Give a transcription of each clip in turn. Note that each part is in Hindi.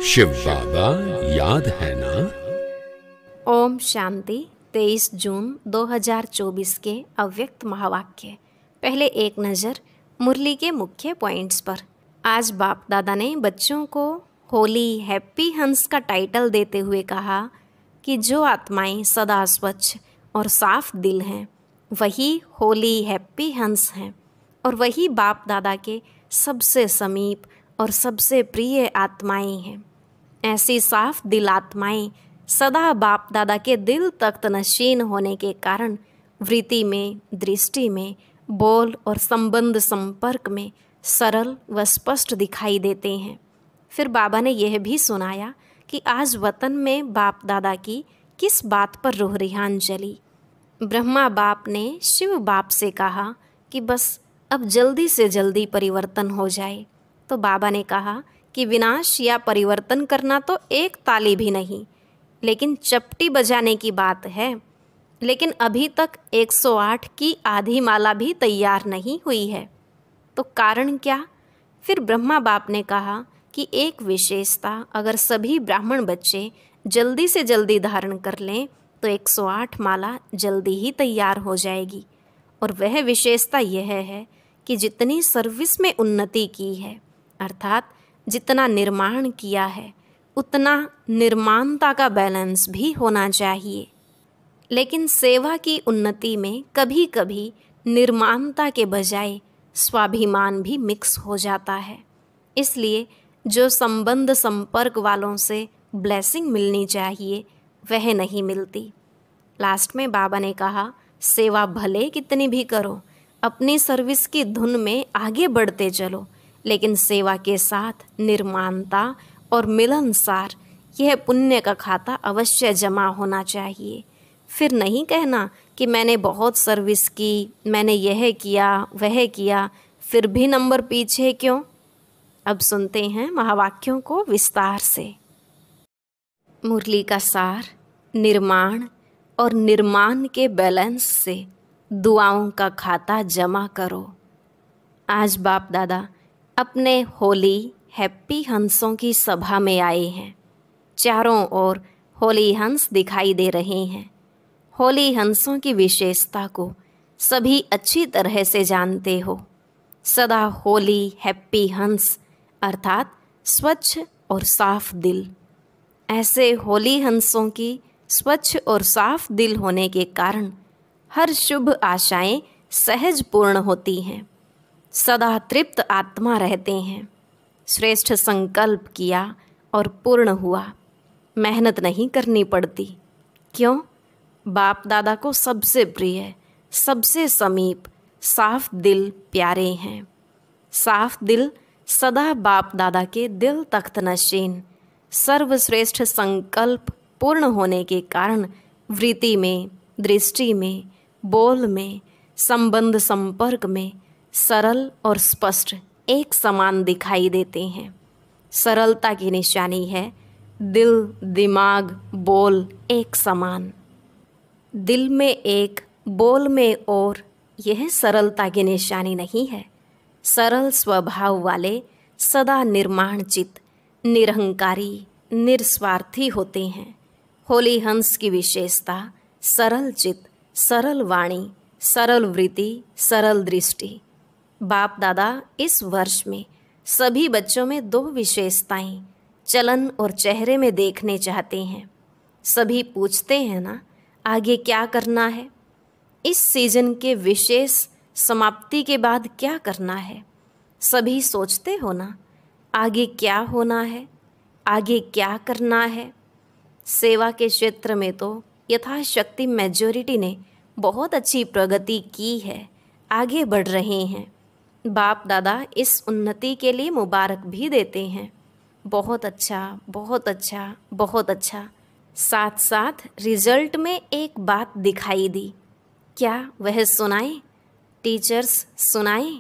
शिव बाबा याद है ना? ओम शांति। 23 जून 2024 के अव्यक्त महावाक्य। पहले एक नज़र मुरली के मुख्य पॉइंट्स पर। आज बाप दादा ने बच्चों को होली हैप्पी हंस का टाइटल देते हुए कहा कि जो आत्माएं सदा स्वच्छ और साफ दिल हैं वही होली हैप्पी हंस हैं, और वही बाप दादा के सबसे समीप और सबसे प्रिय आत्माएं हैं। ऐसी साफ दिल आत्माएं सदा बाप दादा के दिल तख्त नशीन होने के कारण वृत्ति में, दृष्टि में, बोल और संबंध संपर्क में सरल व स्पष्ट दिखाई देते हैं। फिर बाबा ने यह भी सुनाया कि आज वतन में बाप दादा की किस बात पर रूह रिहान चली। ब्रह्मा बाप ने शिव बाप से कहा कि बस अब जल्दी से जल्दी परिवर्तन हो जाए, तो बाबा ने कहा कि विनाश या परिवर्तन करना तो एक ताली भी नहीं, लेकिन चपटी बजाने की बात है। लेकिन अभी तक 108 की आधी माला भी तैयार नहीं हुई है, तो कारण क्या? फिर ब्रह्मा बाप ने कहा कि एक विशेषता अगर सभी ब्राह्मण बच्चे जल्दी से जल्दी धारण कर लें तो 108 माला जल्दी ही तैयार हो जाएगी। और वह विशेषता यह है कि जितनी सर्विस में उन्नति की है, अर्थात जितना निर्माण किया है, उतना निर्माणता का बैलेंस भी होना चाहिए। लेकिन सेवा की उन्नति में कभी कभी निर्माणता के बजाय स्वाभिमान भी मिक्स हो जाता है। इसलिए जो संबंध संपर्क वालों से ब्लेसिंग मिलनी चाहिए वह नहीं मिलती। लास्ट में बाबा ने कहा, सेवा भले कितनी भी करो, अपनी सर्विस की धुन में आगे बढ़ते चलो, लेकिन सेवा के साथ निर्माणता और मिलनसार यह पुण्य का खाता अवश्य जमा होना चाहिए। फिर नहीं कहना कि मैंने बहुत सर्विस की, मैंने यह किया वह किया, फिर भी नंबर पीछे क्यों। अब सुनते हैं महावाक्यों को विस्तार से। मुरली का सार, निर्माण और निर्माण के बैलेंस से दुआओं का खाता जमा करो। आज बाप दादा अपने होली हैप्पी हंसों की सभा में आए हैं। चारों ओर होली हंस दिखाई दे रहे हैं। होली हंसों की विशेषता को सभी अच्छी तरह से जानते हो। सदा होली हैप्पी हंस अर्थात स्वच्छ और साफ दिल। ऐसे होली हंसों की स्वच्छ और साफ दिल होने के कारण हर शुभ आशाएं सहज पूर्ण होती हैं। सदा तृप्त आत्मा रहते हैं। श्रेष्ठ संकल्प किया और पूर्ण हुआ। मेहनत नहीं करनी पड़ती। क्यों? बाप दादा को सबसे प्रिय, सबसे समीप साफ दिल प्यारे हैं। साफ दिल सदा बाप दादा के दिल तख्त नशीन सर्वश्रेष्ठ संकल्प पूर्ण होने के कारण वृत्ति में, दृष्टि में, बोल में, संबंध संपर्क में सरल और स्पष्ट एक समान दिखाई देते हैं। सरलता की निशानी है दिल, दिमाग, बोल एक समान। दिल में एक, बोल में और, यह सरलता की निशानी नहीं है। सरल स्वभाव वाले सदा निर्माण चित्त, निरहंकारी, निस्वार्थी होते हैं। होली हंस की विशेषता सरल चित्त, सरल वाणी, सरल वृत्ति, सरल दृष्टि। बाप दादा इस वर्ष में सभी बच्चों में दो विशेषताएं चलन और चेहरे में देखने चाहते हैं। सभी पूछते हैं ना, आगे क्या करना है? इस सीजन के विशेष समाप्ति के बाद क्या करना है? सभी सोचते हो ना, आगे क्या होना है, आगे क्या करना है? सेवा के क्षेत्र में तो यथाशक्ति मेजॉरिटी ने बहुत अच्छी प्रगति की है, आगे बढ़ रहे हैं। बाप दादा इस उन्नति के लिए मुबारक भी देते हैं। बहुत अच्छा, बहुत अच्छा, बहुत अच्छा। साथ साथ रिजल्ट में एक बात दिखाई दी। क्या वह सुनाए? टीचर्स सुनाए,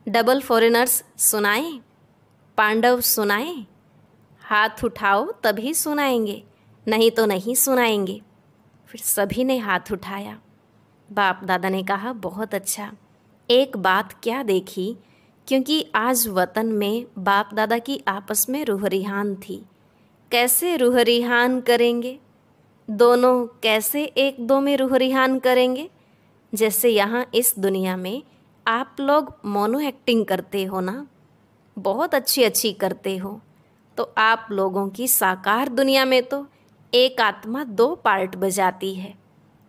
डबल फॉरेनर्स सुनाए, पांडव सुनाए? हाथ उठाओ तभी सुनाएंगे, नहीं तो नहीं सुनाएंगे। फिर सभी ने हाथ उठाया। बाप दादा ने कहा, बहुत अच्छा। एक बात क्या देखी, क्योंकि आज वतन में बाप दादा की आपस में रूह रिहान थी कैसे रूह रिहान करेंगे? दोनों कैसे एक दो में रूह रिहान करेंगे? जैसे यहाँ इस दुनिया में आप लोग मोनो एक्टिंग करते हो ना, बहुत अच्छी अच्छी करते हो, तो आप लोगों की साकार दुनिया में तो एक आत्मा दो पार्ट बजाती है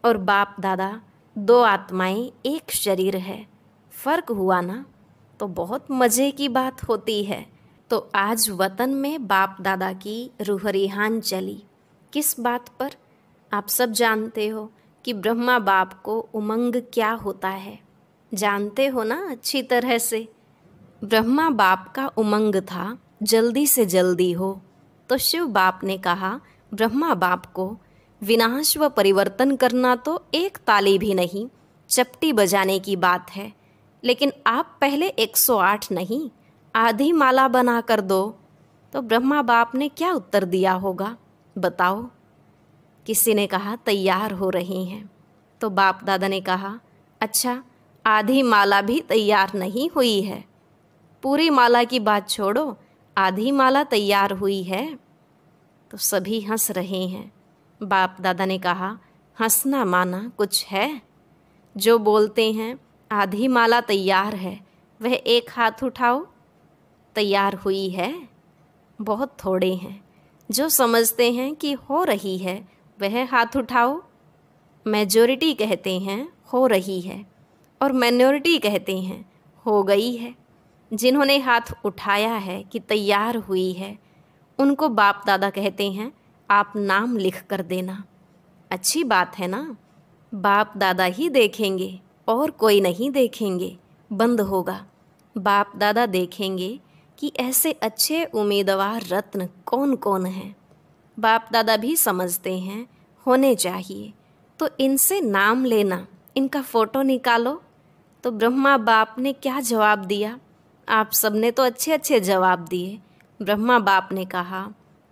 और बाप दादा दो आत्माएं एक शरीर है। फ़र्क हुआ ना? तो बहुत मज़े की बात होती है। तो आज वतन में बाप दादा की रूह रिहान चली। किस बात पर? आप सब जानते हो कि ब्रह्मा बाप को उमंग क्या होता है, जानते हो ना अच्छी तरह से। ब्रह्मा बाप का उमंग था जल्दी से जल्दी हो, तो शिव बाप ने कहा ब्रह्मा बाप को विनाश व परिवर्तन करना तो एक ताली भी नहीं, चपटी बजाने की बात है। लेकिन आप पहले 108 नहीं, आधी माला बना कर दो। तो ब्रह्मा बाप ने क्या उत्तर दिया होगा बताओ? किसी ने कहा तैयार हो रही हैं। तो बाप दादा ने कहा अच्छा, आधी माला भी तैयार नहीं हुई है। पूरी माला की बात छोड़ो, आधी माला तैयार हुई है। तो सभी हंस रहे हैं। बाप दादा ने कहा हंसना माना कुछ है? जो बोलते हैं आधी माला तैयार है, वह एक हाथ उठाओ। तैयार हुई है? बहुत थोड़े हैं। जो समझते हैं कि हो रही है, वह हाथ उठाओ। मेजॉरिटी कहते हैं हो रही है और माइनॉरिटी कहते हैं हो गई है। जिन्होंने हाथ उठाया है कि तैयार हुई है, उनको बाप दादा कहते हैं आप नाम लिख कर देना। अच्छी बात है ना? बाप दादा ही देखेंगे और कोई नहीं देखेंगे, बंद होगा। बाप दादा देखेंगे कि ऐसे अच्छे उम्मीदवार रत्न कौन कौन हैं। बाप दादा भी समझते हैं होने चाहिए, तो इनसे नाम लेना, इनका फ़ोटो निकालो। तो ब्रह्मा बाप ने क्या जवाब दिया? आप सबने तो अच्छे अच्छे जवाब दिए। ब्रह्मा बाप ने कहा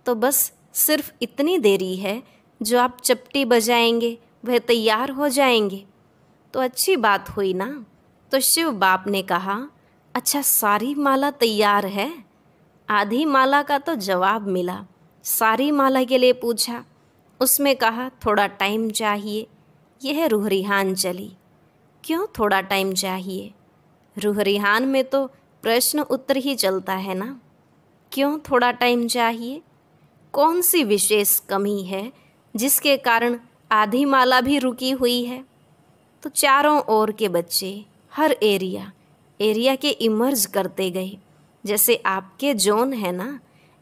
तो बस सिर्फ इतनी देरी है, जो आप चपटी बजाएंगे वह तैयार हो जाएंगे। तो अच्छी बात हुई ना? तो शिव बाप ने कहा अच्छा, सारी माला तैयार है? आधी माला का तो जवाब मिला, सारी माला के लिए पूछा, उसमें कहा थोड़ा टाइम चाहिए। यह रूह रिहान चली। क्यों थोड़ा टाइम चाहिए? रूह रिहान में तो प्रश्न उत्तर ही चलता है ना। क्यों थोड़ा टाइम चाहिए? कौन सी विशेष कमी है जिसके कारण आधी माला भी रुकी हुई है? तो चारों ओर के बच्चे हर एरिया के इमर्ज करते गए। जैसे आपके जोन है ना,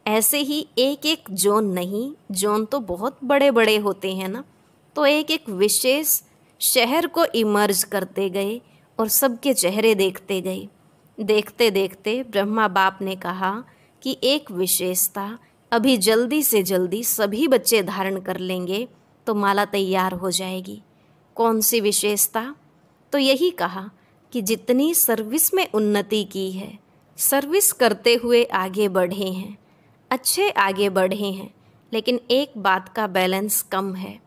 ऐसे ही एक एक जोन नहीं, जोन तो बहुत बड़े बड़े होते हैं ना, तो एक एक विशेष शहर को इमर्ज करते गए और सबके चेहरे देखते गए। देखते देखते ब्रह्मा बाप ने कहा कि एक विशेषता अभी जल्दी से जल्दी सभी बच्चे धारण कर लेंगे तो माला तैयार हो जाएगी। कौन सी विशेषता? तो यही कहा कि जितनी सर्विस में उन्नति की है, सर्विस करते हुए आगे बढ़े हैं, अच्छे आगे बढ़े हैं, लेकिन एक बात का बैलेंस कम है।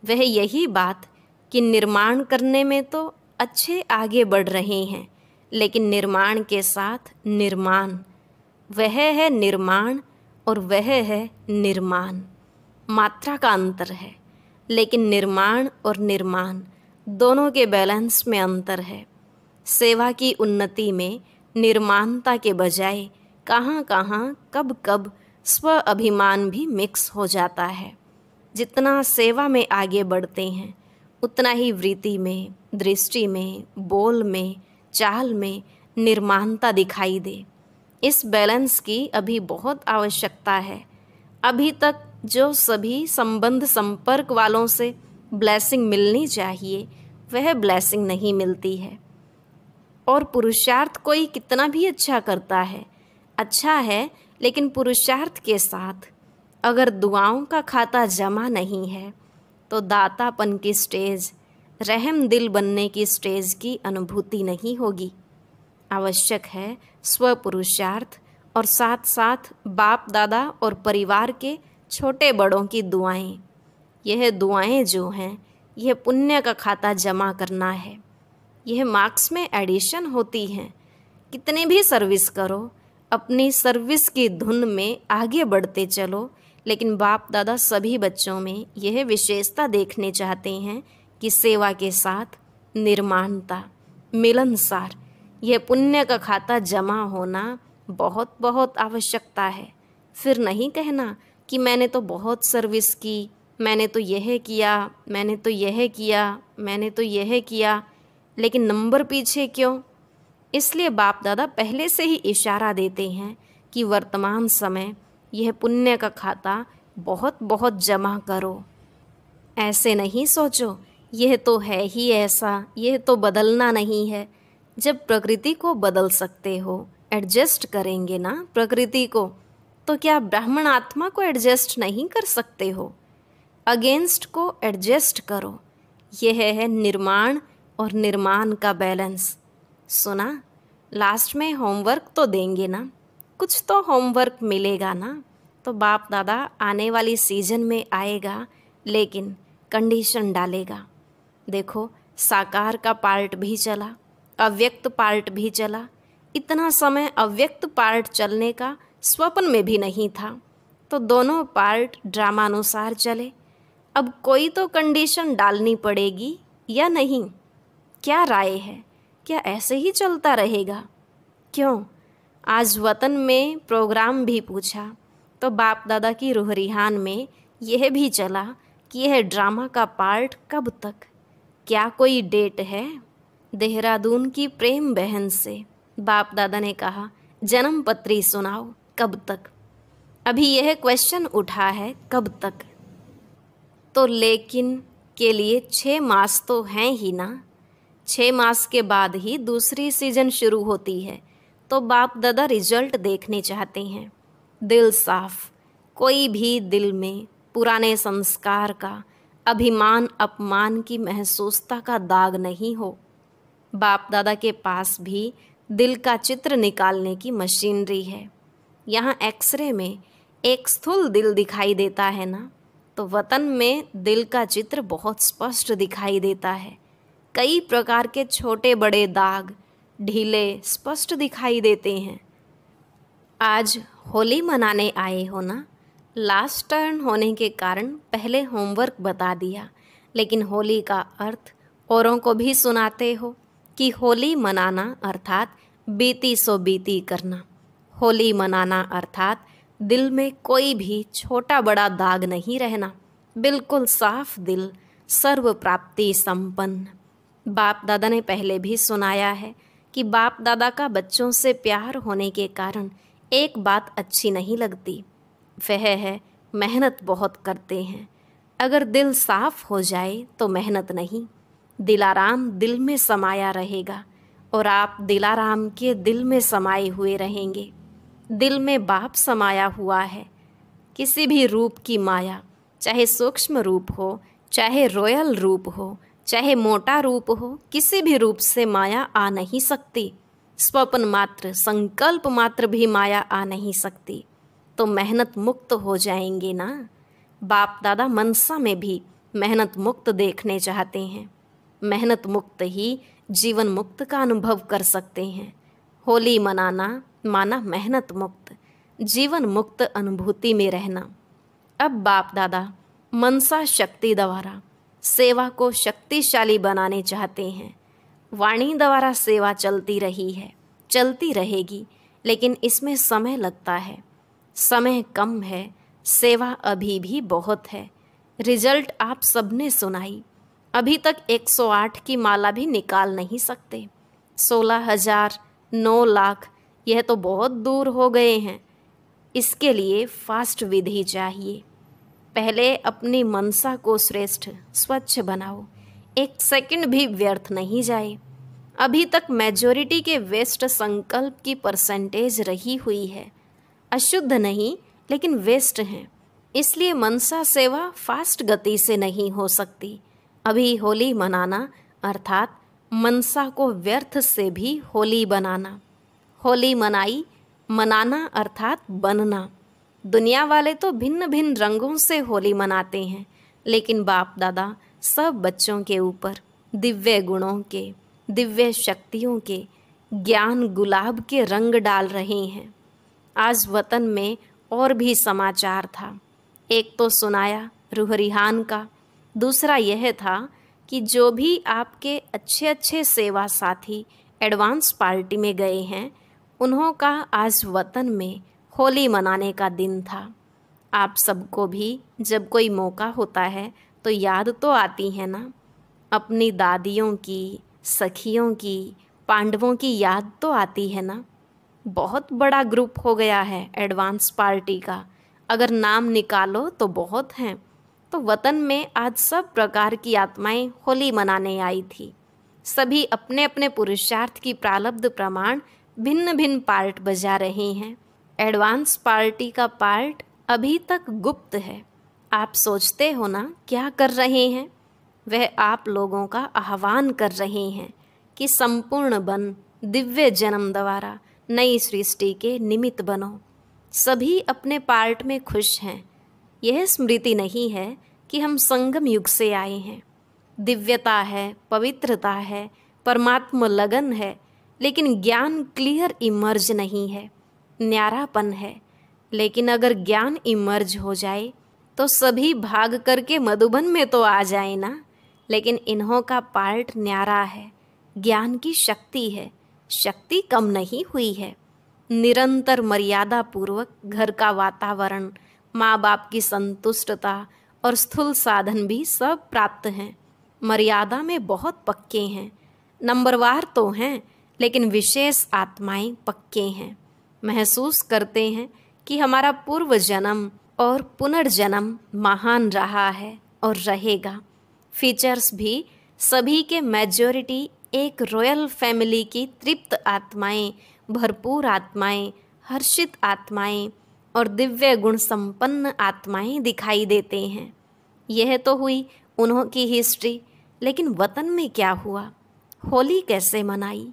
वह यही बात कि निर्माण करने में तो अच्छे आगे बढ़ रहे हैं, लेकिन निर्माण के साथ निर्माण, वह है निर्माण और वह है निर्माण। मात्रा का अंतर है, लेकिन निर्माण और निर्माण दोनों के बैलेंस में अंतर है। सेवा की उन्नति में निर्माणता के बजाय कहाँ कहाँ कब कब स्व अभिमान भी मिक्स हो जाता है। जितना सेवा में आगे बढ़ते हैं, उतना ही वृत्ति में, दृष्टि में, बोल में, चाल में निर्माणता दिखाई दे। इस बैलेंस की अभी बहुत आवश्यकता है। अभी तक जो सभी संबंध संपर्क वालों से ब्लेसिंग मिलनी चाहिए, वह ब्लेसिंग नहीं मिलती है। और पुरुषार्थ कोई कितना भी अच्छा करता है, अच्छा है, लेकिन पुरुषार्थ के साथ अगर दुआओं का खाता जमा नहीं है, तो दातापन की स्टेज, रहम दिल बनने की स्टेज की अनुभूति नहीं होगी। आवश्यक है स्व पुरुषार्थ और साथ साथ बाप दादा और परिवार के छोटे बड़ों की दुआएं। यह दुआएं जो हैं, यह पुण्य का खाता जमा करना है। यह मार्क्स में एडिशन होती हैं। कितने भी सर्विस करो, अपनी सर्विस की धुन में आगे बढ़ते चलो, लेकिन बाप दादा सभी बच्चों में यह विशेषता देखने चाहते हैं कि सेवा के साथ निर्माणता, मिलनसार, यह पुण्य का खाता जमा होना बहुत बहुत आवश्यकता है। फिर नहीं कहना कि मैंने तो बहुत सर्विस की, मैंने तो यह किया, मैंने तो यह किया, मैंने तो यह किया, लेकिन नंबर पीछे क्यों? इसलिए बाप दादा पहले से ही इशारा देते हैं कि वर्तमान समय यह पुण्य का खाता बहुत बहुत जमा करो। ऐसे नहीं सोचो यह तो है ही ऐसा, यह तो बदलना नहीं है। जब प्रकृति को बदल सकते हो, एडजस्ट करेंगे ना प्रकृति को, तो क्या ब्राह्मण आत्मा को एडजस्ट नहीं कर सकते हो? अगेंस्ट को एडजस्ट करो। यह है निर्माण और निर्माण का बैलेंस। सुना, लास्ट में होमवर्क तो देंगे ना, कुछ तो होमवर्क मिलेगा ना। तो बाप दादा आने वाली सीजन में आएगा, लेकिन कंडीशन डालेगा। देखो, साकार का पार्ट भी चला, अव्यक्त पार्ट भी चला। इतना समय अव्यक्त पार्ट चलने का स्वप्न में भी नहीं था। तो दोनों पार्ट ड्रामानुसार चले। अब कोई तो कंडीशन डालनी पड़ेगी या नहीं? क्या राय है? क्या ऐसे ही चलता रहेगा? क्यों? आज वतन में प्रोग्राम भी पूछा तो बाप दादा की रूह रिहान में यह भी चला कि यह ड्रामा का पार्ट कब तक? क्या कोई डेट है? देहरादून की प्रेम बहन से बाप दादा ने कहा, जन्म पत्री सुनाओ, कब तक? अभी यह क्वेश्चन उठा है, कब तक? तो लेकिन के लिए 6 मास तो हैं ही ना। 6 मास के बाद ही दूसरी सीजन शुरू होती है। तो बाप दादा रिजल्ट देखने चाहते हैं। दिल साफ, कोई भी दिल में पुराने संस्कार का, अभिमान अपमान की महसूसता का दाग नहीं हो। बाप दादा के पास भी दिल का चित्र निकालने की मशीनरी है। यहाँ एक्सरे में एक स्थूल दिल दिखाई देता है ना, तो वतन में दिल का चित्र बहुत स्पष्ट दिखाई देता है। कई प्रकार के छोटे बड़े दाग ढीले स्पष्ट दिखाई देते हैं। आज होली मनाने आए हो ना, लास्ट टर्न होने के कारण पहले होमवर्क बता दिया, लेकिन होली का अर्थ औरों को भी सुनाते हो कि होली मनाना अर्थात बीती सो बीती करना। होली मनाना अर्थात दिल में कोई भी छोटा बड़ा दाग नहीं रहना, बिल्कुल साफ दिल, सर्व प्राप्ति संपन्न। बाप दादा ने पहले भी सुनाया है कि बाप दादा का बच्चों से प्यार होने के कारण एक बात अच्छी नहीं लगती, वह है मेहनत बहुत करते हैं। अगर दिल साफ हो जाए तो मेहनत नहीं, दिलाराम दिल में समाया रहेगा और आप दिलाराम के दिल में समाये हुए रहेंगे। दिल में बाप समाया हुआ है। किसी भी रूप की माया, चाहे सूक्ष्म रूप हो, चाहे रॉयल रूप हो, चाहे मोटा रूप हो, किसी भी रूप से माया आ नहीं सकती। स्वप्न मात्र, संकल्प मात्र भी माया आ नहीं सकती। तो मेहनत मुक्त हो जाएंगे ना। बाप दादा मनसा में भी मेहनत मुक्त देखने चाहते हैं। मेहनत मुक्त ही जीवन मुक्त का अनुभव कर सकते हैं। होली मनाना माना मेहनत मुक्त, जीवन मुक्त अनुभूति में रहना। अब बाप दादा मनसा शक्ति द्वारा सेवा को शक्तिशाली बनाने चाहते हैं। वाणी द्वारा सेवा चलती रही है, चलती रहेगी, लेकिन इसमें समय लगता है। समय कम है, सेवा अभी भी बहुत है। रिजल्ट आप सबने सुनाई। अभी तक 108 की माला भी निकाल नहीं सकते। 16,000, 9 लाख, यह तो बहुत दूर हो गए हैं। इसके लिए फास्ट विधि चाहिए। पहले अपनी मनसा को श्रेष्ठ स्वच्छ बनाओ, 1 सेकंड भी व्यर्थ नहीं जाए। अभी तक मेजॉरिटी के वेस्ट संकल्प की परसेंटेज रही हुई है। अशुद्ध नहीं, लेकिन वेस्ट हैं। इसलिए मनसा सेवा फास्ट गति से नहीं हो सकती। अभी होली मनाना अर्थात मनसा को व्यर्थ से भी होली बनाना। होली मनाई, मनाना अर्थात बनना। दुनिया वाले तो भिन्न भिन्न रंगों से होली मनाते हैं, लेकिन बाप दादा सब बच्चों के ऊपर दिव्य गुणों के, दिव्य शक्तियों के, ज्ञान गुलाब के रंग डाल रहे हैं। आज वतन में और भी समाचार था। एक तो सुनाया रूह-रिहान का, दूसरा यह था कि जो भी आपके अच्छे अच्छे सेवा साथी एडवांस पार्टी में गए हैं, उन्हों का आज वतन में होली मनाने का दिन था। आप सबको भी जब कोई मौका होता है तो याद तो आती है ना, अपनी दादियों की, सखियों की, पांडवों की याद तो आती है ना। बहुत बड़ा ग्रुप हो गया है एडवांस पार्टी का, अगर नाम निकालो तो बहुत हैं। तो वतन में आज सब प्रकार की आत्माएं होली मनाने आई थी। सभी अपने अपने पुरुषार्थ की प्रारब्ध प्रमाण भिन्न भिन्न पार्ट बजा रहे हैं। एडवांस पार्टी का पार्ट अभी तक गुप्त है। आप सोचते हो ना क्या कर रहे हैं? वह आप लोगों का आह्वान कर रहे हैं कि संपूर्ण बन दिव्य जन्म द्वारा नई सृष्टि के निमित्त बनो। सभी अपने पार्ट में खुश हैं। यह स्मृति नहीं है कि हम संगम युग से आए हैं। दिव्यता है, पवित्रता है, परमात्मा लगन है, लेकिन ज्ञान क्लियर इमर्ज नहीं है, न्यारापन है। लेकिन अगर ज्ञान इमर्ज हो जाए तो सभी भाग करके मधुबन में तो आ जाए ना। लेकिन इन्हों का पार्ट न्यारा है, ज्ञान की शक्ति है, शक्ति कम नहीं हुई है। निरंतर मर्यादा पूर्वक घर का वातावरण, माँ बाप की संतुष्टता और स्थूल साधन भी सब प्राप्त हैं। मर्यादा में बहुत पक्के हैं, नंबरवार तो हैं, लेकिन विशेष आत्माएं पक्के हैं। महसूस करते हैं कि हमारा पूर्व जन्म और पुनर्जन्म महान रहा है और रहेगा। फीचर्स भी सभी के मेजॉरिटी एक रॉयल फैमिली की तृप्त आत्माएं, भरपूर आत्माएं, हर्षित आत्माएं और दिव्य गुण संपन्न आत्माएं दिखाई देते हैं। यह तो हुई उन्हों की हिस्ट्री, लेकिन वतन में क्या हुआ? होली कैसे मनाई?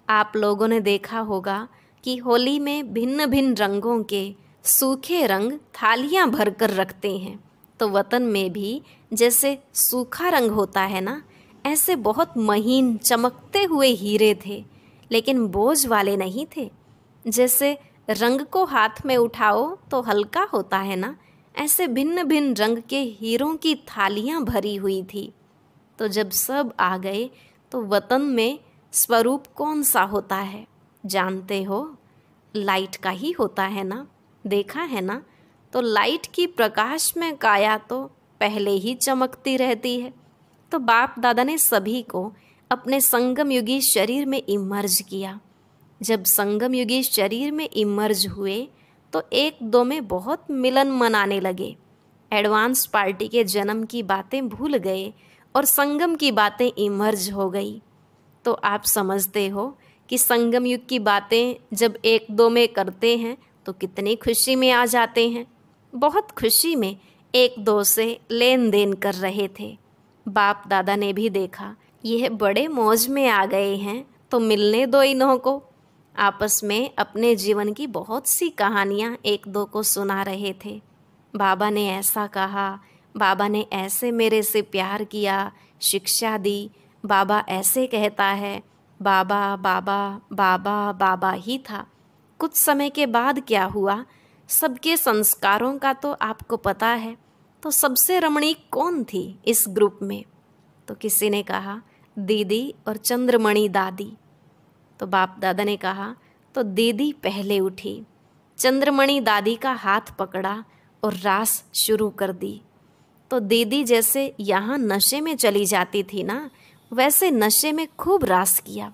आप लोगों ने देखा होगा कि होली में भिन्न भिन्न रंगों के सूखे रंग थालियां भर कर रखते हैं। तो वतन में भी जैसे सूखा रंग होता है ना, ऐसे बहुत महीन चमकते हुए हीरे थे, लेकिन बोझ वाले नहीं थे। जैसे रंग को हाथ में उठाओ तो हल्का होता है ना, ऐसे भिन्न भिन्न रंग के हीरों की थालियां भरी हुई थी। तो जब सब आ गए तो वतन में स्वरूप कौन सा होता है जानते हो? लाइट का ही होता है ना, देखा है ना। तो लाइट की प्रकाश में काया तो पहले ही चमकती रहती है। तो बाप दादा ने सभी को अपने संगम युगी शरीर में इमर्ज किया। जब संगम युगी शरीर में इमर्ज हुए तो एक दो में बहुत मिलन मनाने लगे। एडवांस पार्टी के जन्म की बातें भूल गए और संगम की बातें इमर्ज हो गई। तो आप समझते हो कि संगम युग की बातें जब एक दो में करते हैं तो कितनी खुशी में आ जाते हैं। बहुत खुशी में एक दो से लेन देन कर रहे थे। बाप दादा ने भी देखा यह बड़े मौज में आ गए हैं, तो मिलने दो इन्हों को। आपस में अपने जीवन की बहुत सी कहानियाँ एक दो को सुना रहे थे। बाबा ने ऐसा कहा, बाबा ने ऐसे मेरे से प्यार किया, शिक्षा दी, बाबा ऐसे कहता है। बाबा बाबा बाबा बाबा ही था। कुछ समय के बाद क्या हुआ, सबके संस्कारों का तो आपको पता है। तो सबसे रमणीक कौन थी इस ग्रुप में? तो किसी ने कहा दीदी और चंद्रमणि दादी। तो बाप दादा ने कहा तो दीदी पहले उठी, चंद्रमणि दादी का हाथ पकड़ा और रास शुरू कर दी। तो दीदी जैसे यहाँ नशे में चली जाती थी ना, वैसे नशे में खूब रास किया।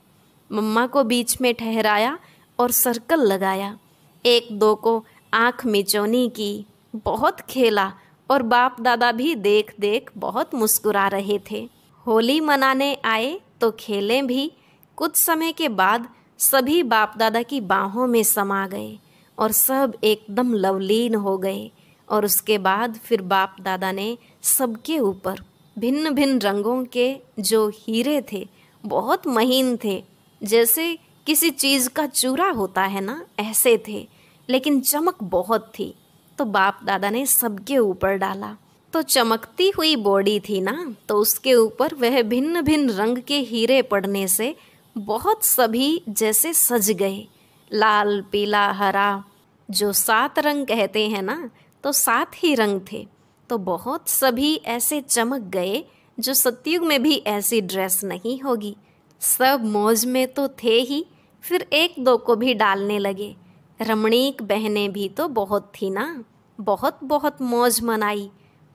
मम्मा को बीच में ठहराया और सर्कल लगाया। एक दो को आँख मिचौनी की, बहुत खेला और बाप दादा भी देख देख बहुत मुस्कुरा रहे थे। होली मनाने आए तो खेले भी। कुछ समय के बाद सभी बाप दादा की बाहों में समा गए और सब एकदम लवलीन हो गए। और उसके बाद फिर बाप दादा ने सबके ऊपर भिन्न भिन्न रंगों के जो हीरे थे, बहुत महीन थे, जैसे किसी चीज़ का चूरा होता है ना, ऐसे थे, लेकिन चमक बहुत थी। तो बाप दादा ने सबके ऊपर डाला। तो चमकती हुई बॉडी थी ना, तो उसके ऊपर वह भिन्न भिन्न रंग के हीरे पड़ने से बहुत सभी जैसे सज गए। लाल, पीला, हरा, जो 7 रंग कहते हैं ना, तो 7 ही रंग थे, तो बहुत सभी ऐसे चमक गए जो सतयुग में भी ऐसी ड्रेस नहीं होगी। सब मौज में तो थे ही, फिर एक दो को भी डालने लगे। रमणीक बहनें भी तो बहुत थी ना, बहुत बहुत मौज मनाई।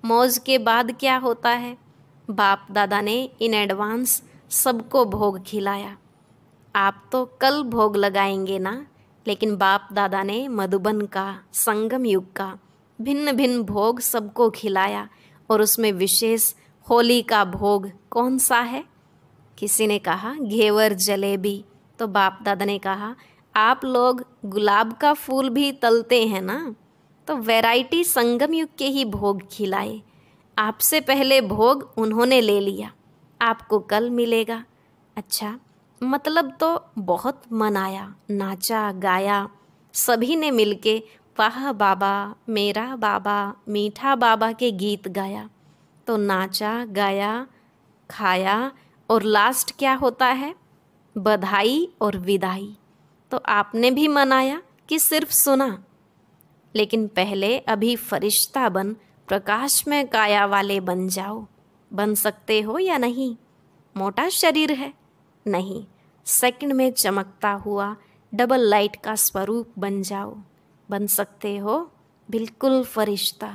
मौज के बाद क्या होता है, बाप दादा ने इन एडवांस सबको भोग खिलाया। आप तो कल भोग लगाएंगे ना, लेकिन बाप दादा ने मधुबन का, संगम युग का भिन्न भिन्न भोग सबको खिलाया। और उसमें विशेष होली का भोग कौन सा है? किसी ने कहा घेवर जलेबी, तो बाप दादा ने कहा आप लोग गुलाब का फूल भी तलते हैं ना, तो वैरायटी संगम युग के ही भोग खिलाए। आपसे पहले भोग उन्होंने ले लिया, आपको कल मिलेगा। अच्छा, मतलब तो बहुत मनाया, नाचा गाया, सभी ने मिलके वाह बाबा, मेरा बाबा, मीठा बाबा के गीत गाया। तो नाचा गाया, खाया, और लास्ट क्या होता है, बधाई और विदाई। तो आपने भी मनाया कि सिर्फ सुना? लेकिन पहले अभी फरिश्ता बन प्रकाश में काया वाले बन जाओ। बन सकते हो या नहीं? मोटा शरीर है? नहीं, सेकंड में चमकता हुआ डबल लाइट का स्वरूप बन जाओ। बन सकते हो? बिल्कुल फरिश्ता।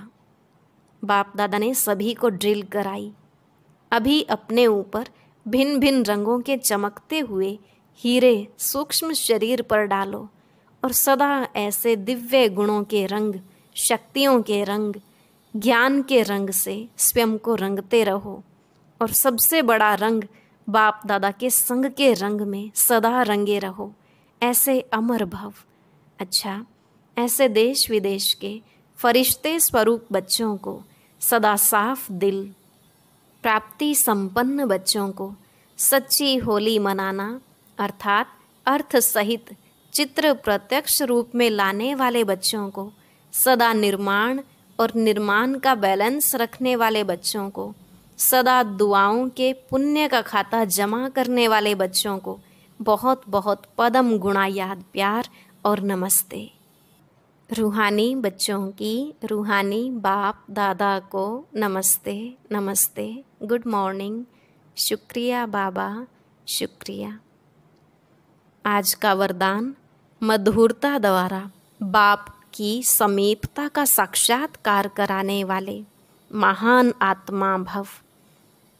बाप दादा ने सभी को ड्रिल कराई। अभी अपने ऊपर भिन्न भिन्न रंगों के चमकते हुए हीरे सूक्ष्म शरीर पर डालो और सदा ऐसे दिव्य गुणों के रंग, शक्तियों के रंग, ज्ञान के रंग से स्वयं को रंगते रहो। और सबसे बड़ा रंग बाप दादा के संग के रंग में सदा रंगे रहो, ऐसे अमर भव। अच्छा, ऐसे देश विदेश के फरिश्ते स्वरूप बच्चों को, सदा साफ दिल, प्राप्ति संपन्न बच्चों को सच्ची होली मनाना, अर्थात अर्थ सहित चित्र प्रत्यक्ष रूप में लाने वाले बच्चों को, सदा निर्माण और निर्माण का बैलेंस रखने वाले बच्चों को, सदा दुआओं के पुण्य का खाता जमा करने वाले बच्चों को बहुत बहुत पदम गुणा याद प्यार और नमस्ते। रूहानी बच्चों की रूहानी बाप दादा को नमस्ते नमस्ते, गुड मॉर्निंग, शुक्रिया बाबा, शुक्रिया। आज का वरदान मधुरता द्वारा बाप की समीपता का साक्षात्कार कराने वाले महान आत्मा भव।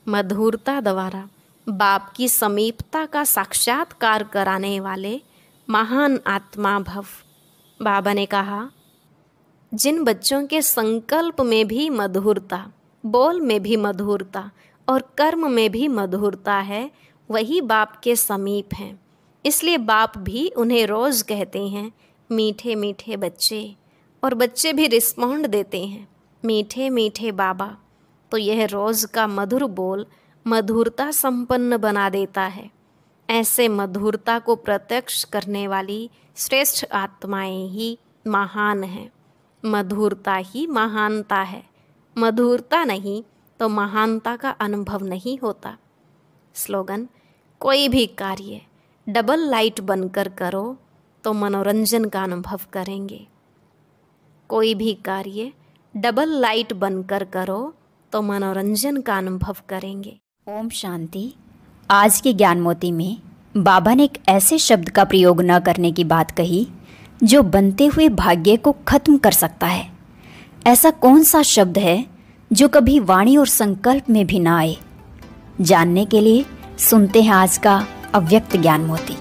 मधुरता द्वारा बाप की समीपता का साक्षात्कार कराने वाले महान आत्मा भव। बाबा ने कहा, जिन बच्चों के संकल्प में भी मधुरता, बोल में भी मधुरता और कर्म में भी मधुरता है, वही बाप के समीप हैं। इसलिए बाप भी उन्हें रोज़ कहते हैं मीठे मीठे बच्चे, और बच्चे भी रिस्पॉन्ड देते हैं मीठे मीठे बाबा। तो यह रोज़ का मधुर बोल मधुरता संपन्न बना देता है। ऐसे मधुरता को प्रत्यक्ष करने वाली श्रेष्ठ आत्माएं ही महान हैं। मधुरता ही महानता है। मधुरता नहीं तो महानता का अनुभव नहीं होता। स्लोगन, कोई भी कार्य डबल लाइट बनकर करो तो मनोरंजन का अनुभव करेंगे। कोई भी कार्य डबल लाइट बनकर करो तो मनोरंजन का अनुभव करेंगे। ओम शांति। आज के ज्ञान मोती में बाबा ने एक ऐसे शब्द का प्रयोग न करने की बात कही जो बनते हुए भाग्य को खत्म कर सकता है। ऐसा कौन सा शब्द है जो कभी वाणी और संकल्प में भी ना आए? जानने के लिए सुनते हैं आज का अव्यक्त ज्ञान मोती।